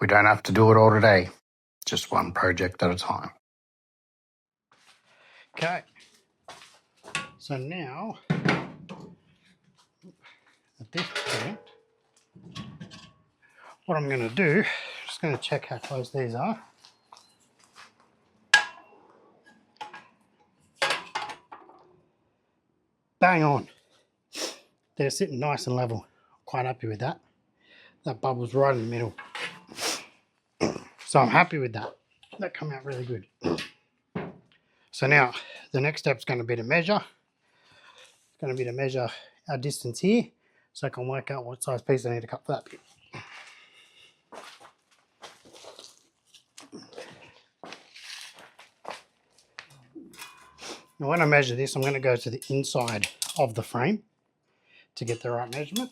We don't have to do it all today, just one project at a time. Okay, so now, at this point, what I'm going to do, just going to check how close these are. Bang on. They're sitting nice and level. Quite happy with that. That bubble's right in the middle. So I'm happy with that. That came out really good. So now the next step is going to be to measure. It's going to be to measure our distance here so I can work out what size piece I need to cut for that bit. Now when I measure this, I'm going to go to the inside of the frame to get the right measurement.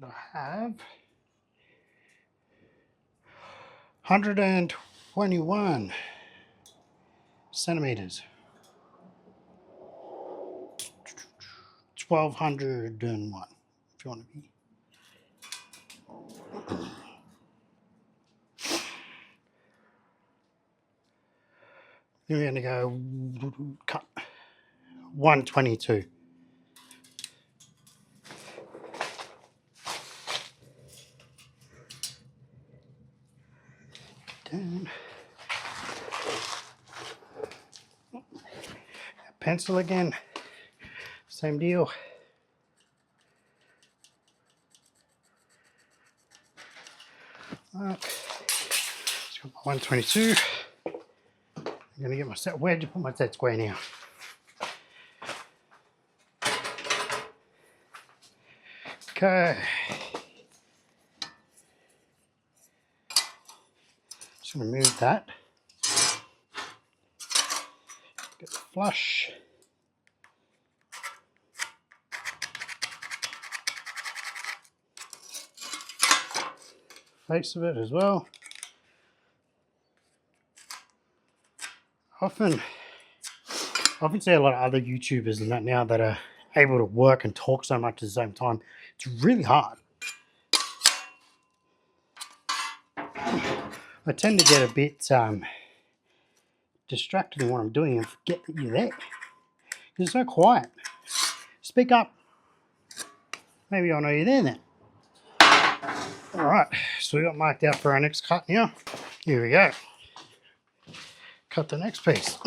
I have 121 centimeters. 1201 if you want to be. Then we're going to go cut 122. Down. Pencil again, same deal. Mark. Just got my 122. I'm going to get my set. Where'd you put my set square now? Okay. Just going to move that. Get the flush. Face of it as well. I often see a lot of other YouTubers and that now that are able to work and talk so much at the same time. It's really hard. I tend to get a bit distracted in what I'm doing and forget that you're there. It's so quiet. Speak up. Maybe I'll know you're there then. Alright, so we got marked out for our next cut now. Here we go. Cut the next piece.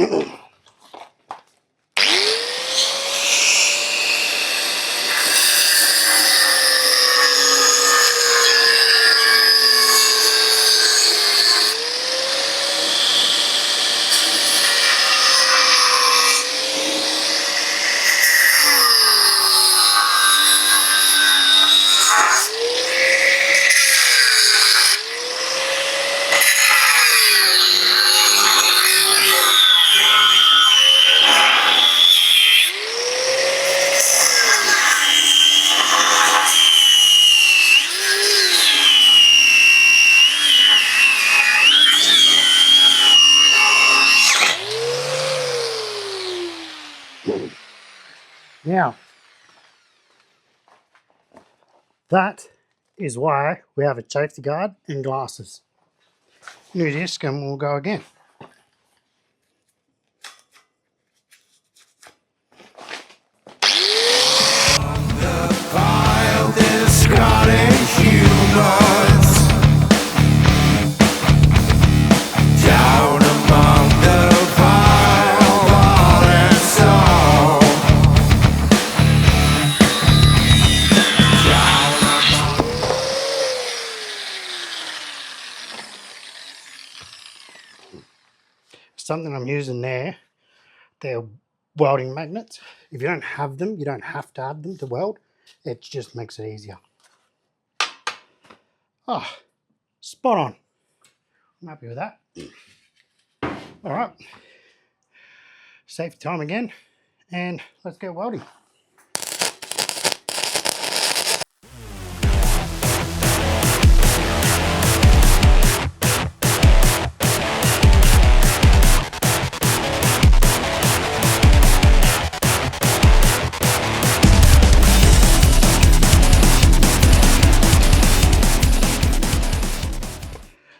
Now, that is why we have a safety guard and glasses. New disc and we'll go again. Something I'm using there, they're welding magnets. If you don't have them, you don't have to have them to weld. It just makes it easier. Oh, spot on. I'm happy with that. All right, safety time again, and let's get welding.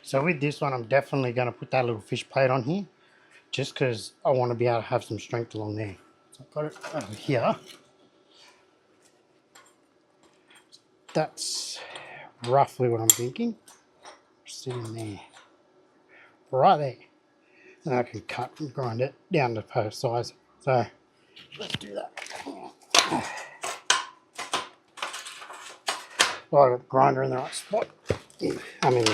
So with this one, I'm definitely going to put that little fish plate on here, just because I want to be able to have some strength along there. So I've got it over here. That's roughly what I'm thinking. Sitting there, right there. And I can cut and grind it down to post size. So let's do that. Well, I've got the grinder in the right spot. I mean,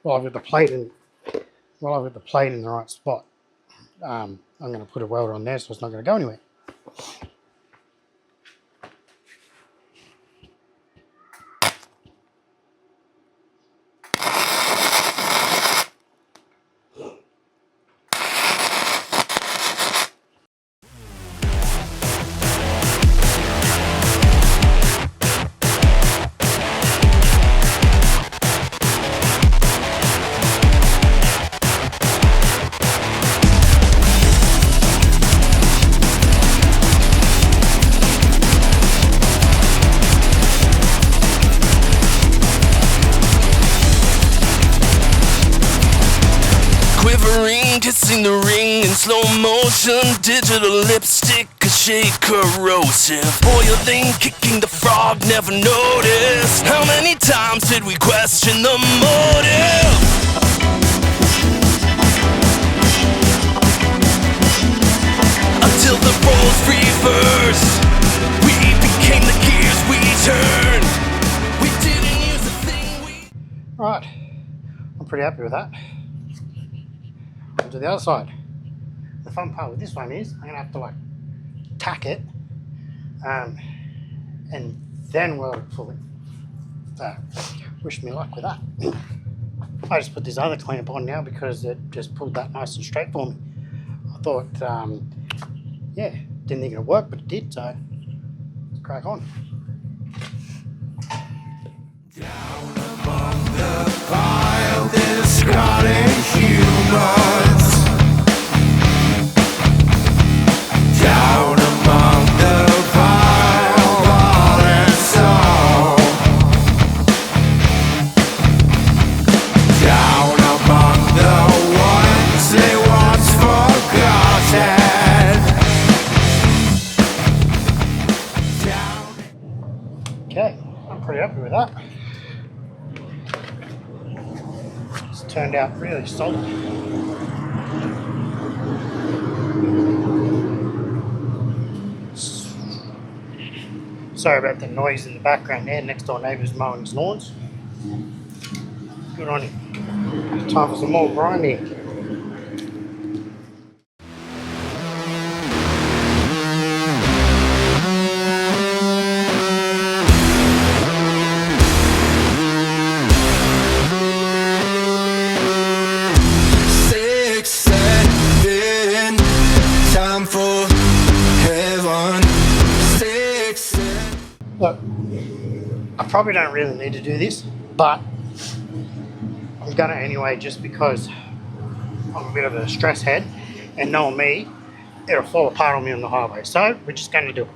well, I've got the plate in the right spot. I'm going to put a welder on there, so it's not going to go anywhere. Kissing the ring in slow motion, digital lipstick, a shade corrosive. Oil thing kicking the frog, never noticed. How many times did we question the motive? Until the roles reversed, we became the gears we turned. We didn't use a thing we... Right, I'm pretty happy with that. To the other side. The fun part with this one is I'm gonna have to like tack it and then weld it fully. So wish me luck with that. I just put this other clamp on now because it just pulled that nice and straight for me. I thought yeah, didn't think it'd work, but it did, so let's crack on. Down among the pile, discarding humans. Down among the pile, bought and sold. Down among the ones they once forgotten. Okay, I'm pretty happy with that. It's turned out really solid. Sorry about the noise in the background there. Next door neighbour's mowing his lawns. Good on him. Time for some more grinding. Look, I probably don't really need to do this, but I'm gonna anyway, just because I'm a bit of a stress head, and knowing me, it'll fall apart on me on the highway. So we're just gonna do it.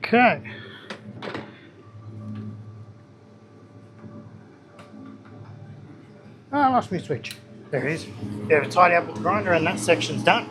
Okay. Oh, I lost my switch. There it is. Bit of a tidy up with the grinder and that section's done.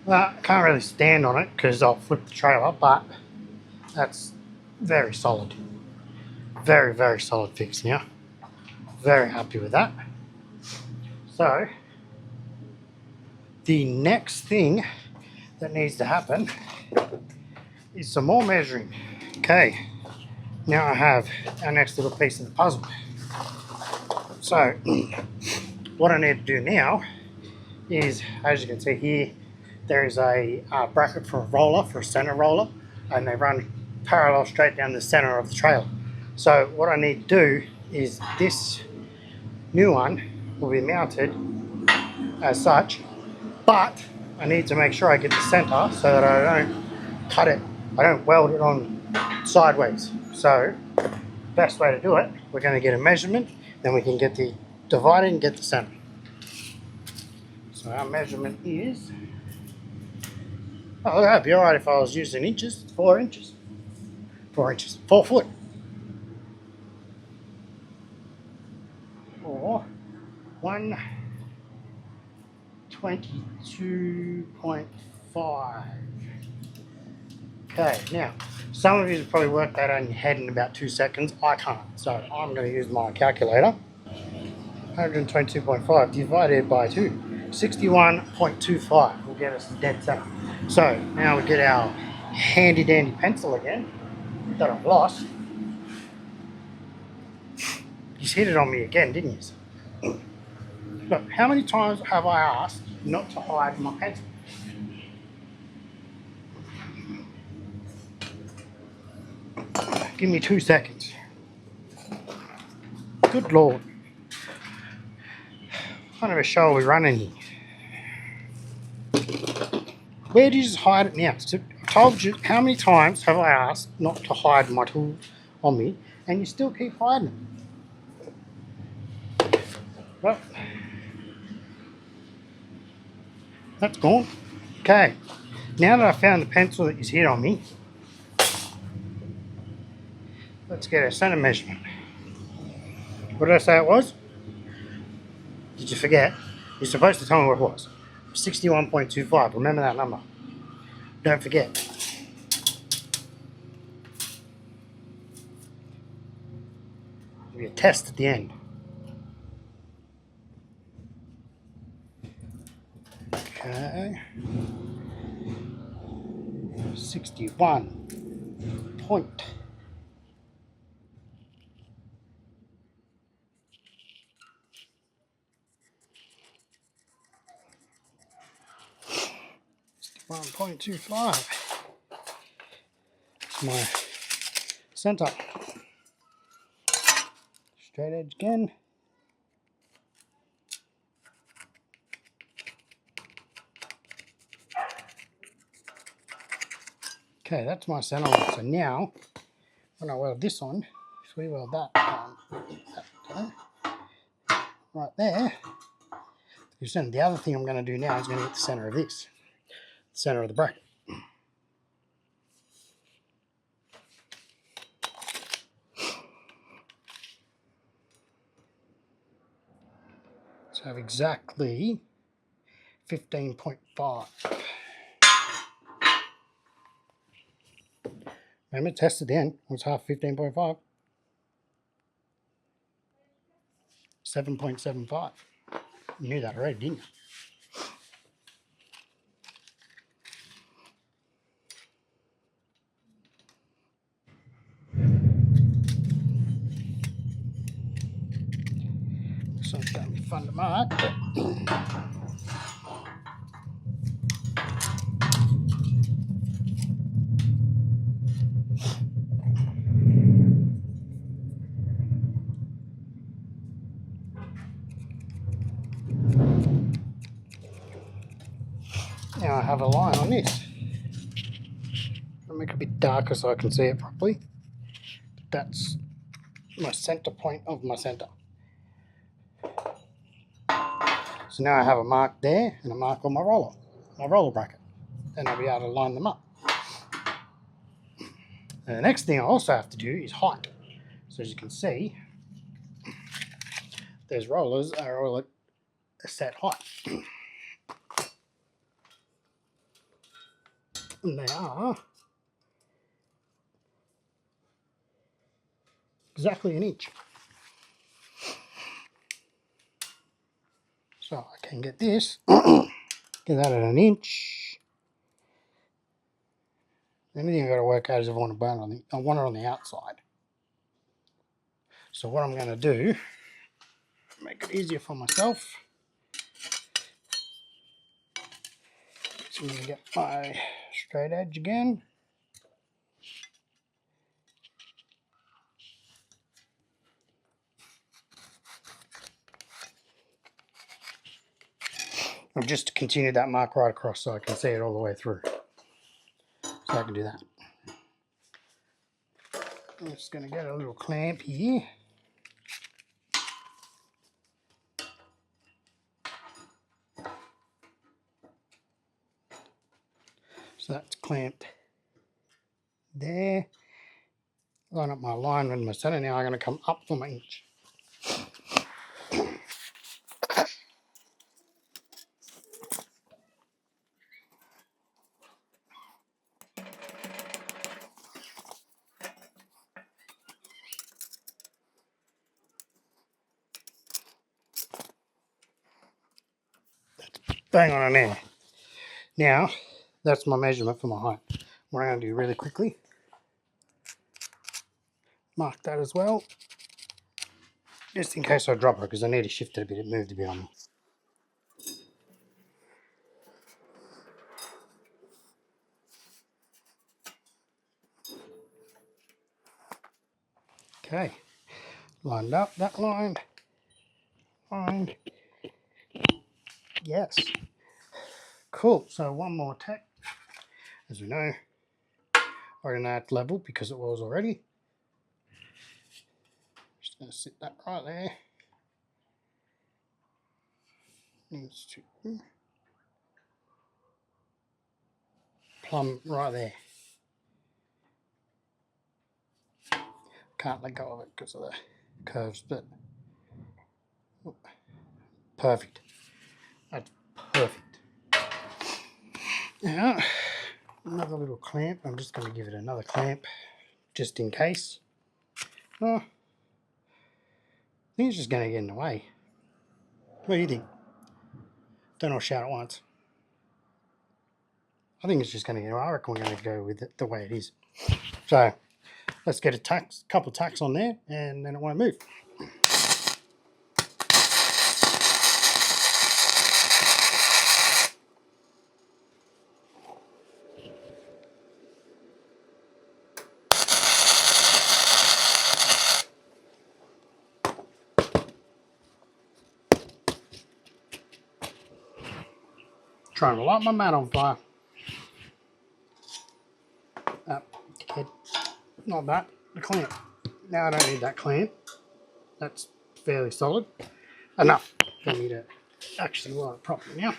I can't really stand on it because I'll flip the trailer, but that's very solid. Very, very solid fix now. Very happy with that. So, the next thing that needs to happen is some more measuring. Okay, now I have our next little piece of the puzzle. So what I need to do now is, as you can see here, there is a bracket for a roller, for a center roller, and they run parallel straight down the center of the trailer. So what I need to do is this new one will be mounted as such, but I need to make sure I get the center so that I don't cut it, I don't weld it on sideways. So best way to do it, we're going to get a measurement, then we can get the divider and get the center. So our measurement is, oh, that'd be alright if I was using inches. 4 inches. 4 inches. 4 foot. Or 122.5. Okay, now some of you have probably worked that out in your head in about 2 seconds. I can't, so I'm going to use my calculator. 122.5 divided by 2. 61.25 will get us the dead center. So now we get our handy dandy pencil again that I've lost. You hit it on me again, didn't you? Look, how many times have I asked not to hide my pencil? Give me 2 seconds. Good Lord. What kind of a show are we running here? Where do you just hide it now? So I told you, how many times have I asked not to hide my tools on me, and you still keep hiding them? Well, that's gone. Okay, now that I found the pencil that is hid on me, let's get a center measurement. What did I say it was? Did you forget? You're supposed to tell me what it was. 61.25. Remember that number. Don't forget. There'll be a test at the end. Okay. 61 point. .25. It's my center. Straight edge again. Okay, that's my center one. So now, when I weld this on, if we weld that on, right there, the other thing I'm going to do now is going to get the center of this, the center of the bracket. So I have exactly 15.5. Remember, test it then. What's half 15.5? 7.75. You knew that already, didn't you? So it's going to be fun to mark. Now I have a line on this. I'll make it a bit darker so I can see it properly. That's my center point of my center. So now I have a mark there and a mark on my roller bracket. Then I'll be able to line them up. And the next thing I also have to do is height. So as you can see, those rollers are all at a set height. And they are exactly an inch. So I can get this, get that at an inch. anything I've got to work out is if I want to burn on I want it on the outside. So what I'm going to do, make it easier for myself, so I'm going to get my straight edge again. And just to continue that mark right across so I can see it all the way through. So I can do that. I'm just going to get a little clamp here. So that's clamped there. Line up my line with my center. Now I'm going to come up for my inch. Bang on in there. Now, that's my measurement for my height. What I'm going to do really quickly, mark that as well, just in case I drop it, because I need to shift it a bit, it moved a bit on me. Okay, lined up, that lined, yes. Cool, so one more tack. As we know, I didn't add level because it was already. Just going to sit that right there. Needs to plumb right there. Can't let go of it because of the curves, but perfect. That's perfect. Now, another little clamp. I'm just going to give it another clamp just in case. Oh, I think it's just going to get in the way. What do you think? Don't all shout at once. I think it's just going to get in the way. I reckon we're going to go with it the way it is. So, let's get a couple of tacks on there and then it won't move. Trying to light my mat on fire. Okay. Not that, the clamp. Now I don't need that clamp. That's fairly solid. Enough for me to actually light it properly now.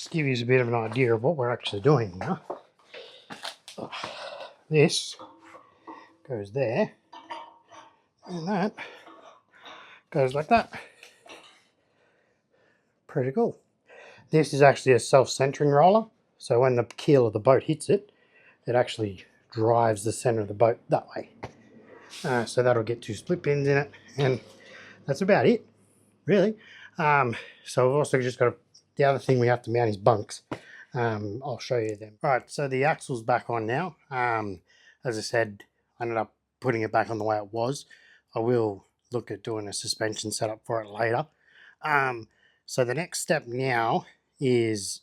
Give you a bit of an idea of what we're actually doing now. This goes there, and that goes like that. Pretty cool. This is actually a self-centering roller, so when the keel of the boat hits it, it actually drives the center of the boat that way. So that'll get 2 split pins in it, and that's about it, really. So we've also just got the other thing we have to mount is bunks. I'll show you them. All right, so the axle's back on now. As I said, I ended up putting it back on the way it was. I will look at doing a suspension setup for it later. So the next step now is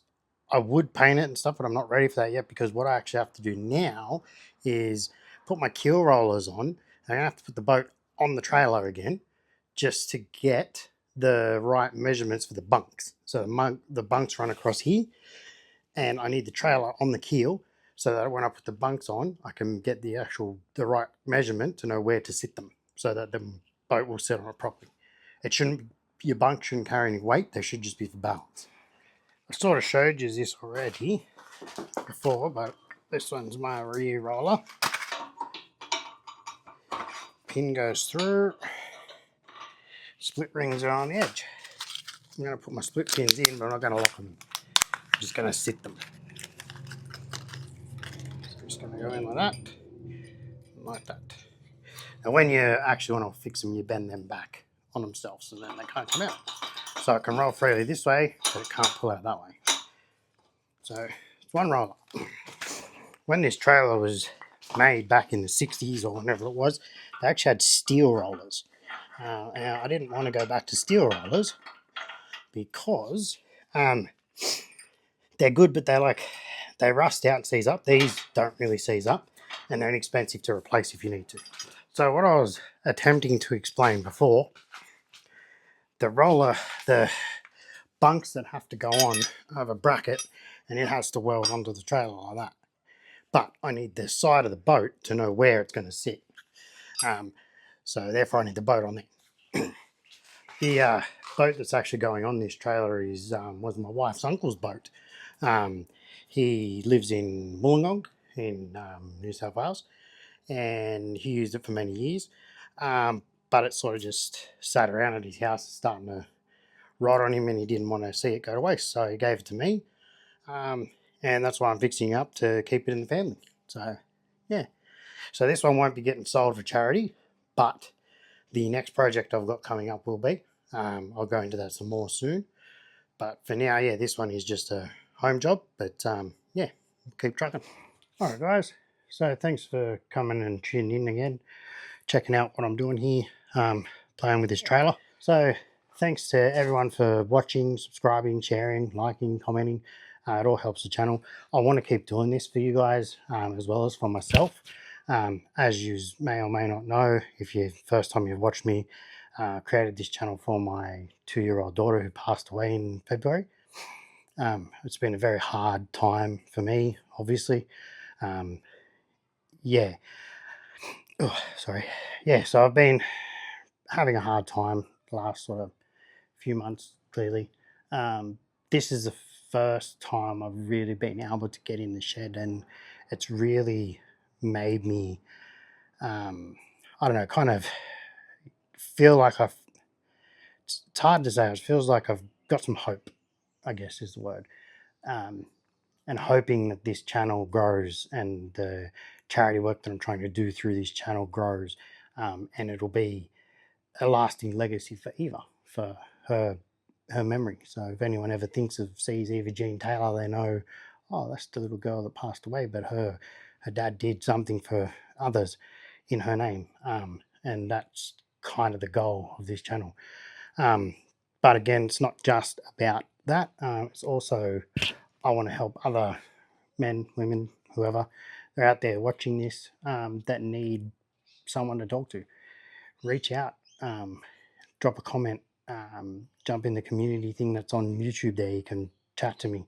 I would paint it and stuff, but I'm not ready for that yet because what I actually have to do now is put my keel rollers on. I'm going to have to put the boat on the trailer again just to get the right measurements for the bunks. So the bunks run across here, and I need the trailer on the keel so that when I put the bunks on, I can get the right measurement to know where to sit them so that the boat will sit on it properly. Your bunk shouldn't carry any weight, they should just be for balance. I sort of showed you this already before, but this one's my rear roller. Pin goes through, split rings are on the edge. I'm going to put my split pins in, but I'm not going to lock them. I'm just going to sit them. So I'm just going to go in like that. And when you actually want to fix them, you bend them back on themselves, and then they can't come out. So it can roll freely this way, but it can't pull out that way. So it's one roller. When this trailer was made back in the 60s or whenever it was, they actually had steel rollers. Now, I didn't want to go back to steel rollers because they're good, but they rust out and seize up. These don't really seize up, and they're inexpensive to replace if you need to. So what I was attempting to explain before, the roller, the bunks that have to go on have a bracket, and it has to weld onto the trailer like that. But I need the side of the boat to know where it's going to sit. So therefore I need the boat on there. The boat that's actually going on this trailer was my wife's uncle's boat. He lives in Wollongong in New South Wales, and he used it for many years. But it sort of just sat around at his house, starting to rot on him, and he didn't want to see it go to waste, so he gave it to me. And that's why I'm fixing up to keep it in the family. So yeah, so this one won't be getting sold for charity, but the next project I've got coming up will be. I'll go into that some more soon, but for now, yeah, this one is just a home job. But yeah, keep trucking. All right, guys, so thanks for coming and tuning in again, checking out what I'm doing here, playing with this trailer. So thanks to everyone for watching, subscribing, sharing, liking, commenting. It all helps the channel. I want to keep doing this for you guys, as well as for myself. As you may or may not know, if you first time you've watched me, created this channel for my 2-year-old daughter who passed away in February. It's been a very hard time for me, obviously. Yeah. Oh, sorry. Yeah, so I've been having a hard time the last sort of few months, clearly. This is the first time I've really been able to get in the shed, and it's really made me, I don't know, kind of feel like it's hard to say, it feels like I've got some hope, I guess is the word. And hoping that this channel grows and the charity work that I'm trying to do through this channel grows, and it'll be a lasting legacy for Eva, for her memory. So if anyone ever sees Eva-Jean Taylor, they know, oh, that's the little girl that passed away, but her dad did something for others in her name. And that's kind of the goal of this channel. But again, it's not just about that. It's also, I want to help other men, women, whoever, they're out there watching this, that need someone to talk to. Reach out, drop a comment, jump in the community thing that's on YouTube there. You can chat to me.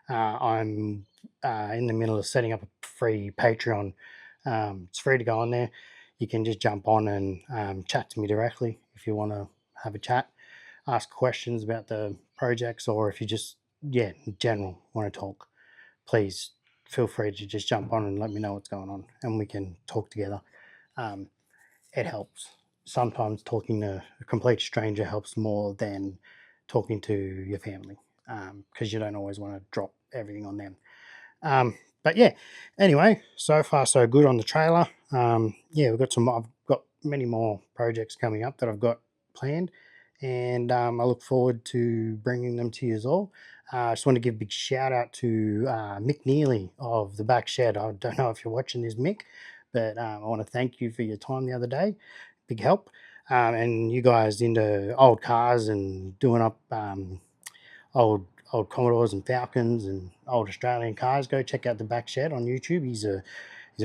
I'm in the middle of setting up a free Patreon. It's free to go on there. You can just jump on and chat to me directly if you want to have a chat, ask questions about the projects, or if you just, in general, want to talk. Please feel free to just jump on and let me know what's going on, and we can talk together. It helps. Sometimes talking to a complete stranger helps more than talking to your family, because you don't always want to drop everything on them. But yeah, anyway, so far so good on the trailer. Yeah, I've got many more projects coming up that I've got planned, and I look forward to bringing them to you all. I just want to give a big shout out to Mick Neely of the Back Shed. I don't know if you're watching this, Mick, but I want to thank you for your time the other day. Big help. And you guys into old cars and doing up old Commodores and Falcons and old Australian cars, go check out the Back Shed on YouTube. He's an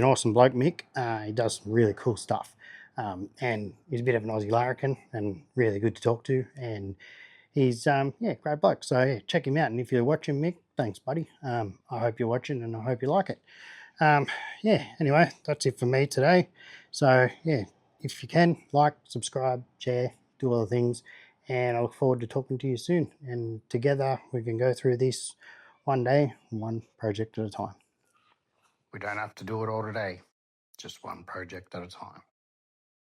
awesome bloke, Mick. He does some really cool stuff. And he's a bit of an Aussie larrikin and really good to talk to. And he's, yeah, great bloke. So yeah, check him out. And if you're watching, Mick, thanks, buddy. I hope you're watching and I hope you like it. Yeah, anyway, that's it for me today. So yeah, if you can, like, subscribe, share, do all the things, and I look forward to talking to you soon. And together we can go through this one day, one project at a time. We don't have to do it all today, just one project at a time.